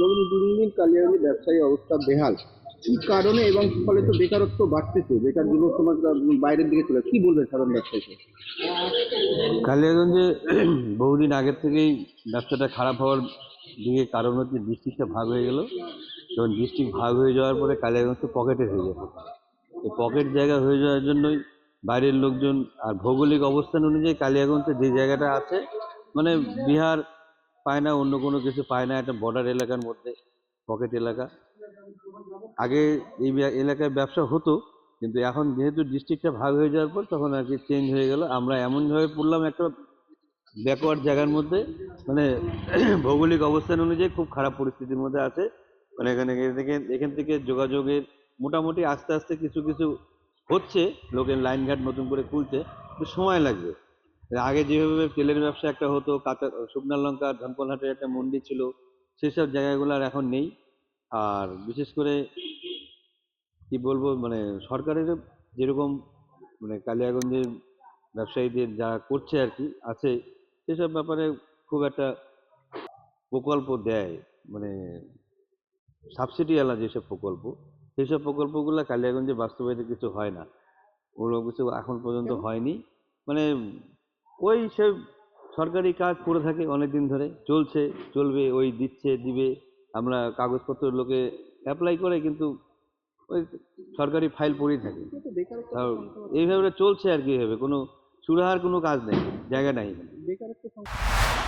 নবীন দিন দিন কালিয়াগঞ্জে ব্যবসায়ী অবস্থা বেহাল। কি কারণে এবং ফলে তো বেকারত্ব বাড়তেছে, বেকার যুব সমাজ বাইরের দিকে চলে, কি বলবেন সাধারণ ব্যবসায়ীকে? কালিয়াগঞ্জে বহুদিন আগের থেকেই ব্যবসাটা খারাপ হওয়ার দিকে কারণ হচ্ছে ডিস্ট্রিক্টটা ভাগ হয়ে গেল। যখন ডিস্ট্রিক্ট ভাগ হয়ে যাওয়ার পরে কালিয়াগঞ্জ তো পকেটে হয়ে যাবে। এই পকেট জায়গা হয়ে যাওয়ার জন্যই বাইরের লোকজন, আর ভৌগোলিক অবস্থান অনুযায়ী কালিয়াগঞ্জে যে জায়গাটা আছে, মানে বিহার পায় না, অন্য কোনো কিছু পায় না, একটা বর্ডার এলাকার মধ্যে পকেট এলাকা। আগে এই এলাকায় ব্যবসা হতো, কিন্তু এখন যেহেতু ডিস্ট্রিক্টটা ভাগ হয়ে যাওয়ার পর তখন আর কি চেঞ্জ হয়ে গেল। আমরা এমনভাবে পড়লাম একটা ব্যাকওয়ার্ড জায়গার মধ্যে, মানে ভৌগোলিক অবস্থান অনুযায়ী খুব খারাপ পরিস্থিতির মধ্যে আছে। মানে এখান থেকে যোগাযোগের মোটামুটি আস্তে আস্তে কিছু কিছু হচ্ছে, লোকের লাইনঘাট নতুন করে খুলছে, কিন্তু সময় লাগবে। আগে যেভাবে তেলের ব্যবসা একটা হতো, কাঁচা শুকনা লঙ্কা ধনপলহাটের একটা মন্ডি ছিল, সেসব জায়গাগুলো আর এখন নেই। আর বিশেষ করে কি বলবো, মানে সরকারের যেরকম মানে কালিয়াগঞ্জের ব্যবসায়ীদের যা করছে আর কি আছে, সেসব ব্যাপারে খুব একটা প্রকল্প দেয়, মানে সাবসিডিওয়ালা যেসব প্রকল্প, সেইসব প্রকল্পগুলো কালিয়াগঞ্জে বাস্তবায়িত কিছু হয় না। ওগুলো কিছু এখন পর্যন্ত হয়নি। মানে ওই সব সরকারি কাজ করে থাকে অনেকদিন ধরে, চলছে, চলবে, ওই দিচ্ছে, দিবে। আমরা কাগজপত্র লোকে অ্যাপ্লাই করে, কিন্তু ওই সরকারি ফাইল পড়েই থাকে। তো বেকারত্ব আর সংখ্যা এইভাবে চলছে আর কি, এইভাবে কোনো সুরাহার কোনো কাজ নেই, জায়গা নাই। বেকারত্ব সংখ্যা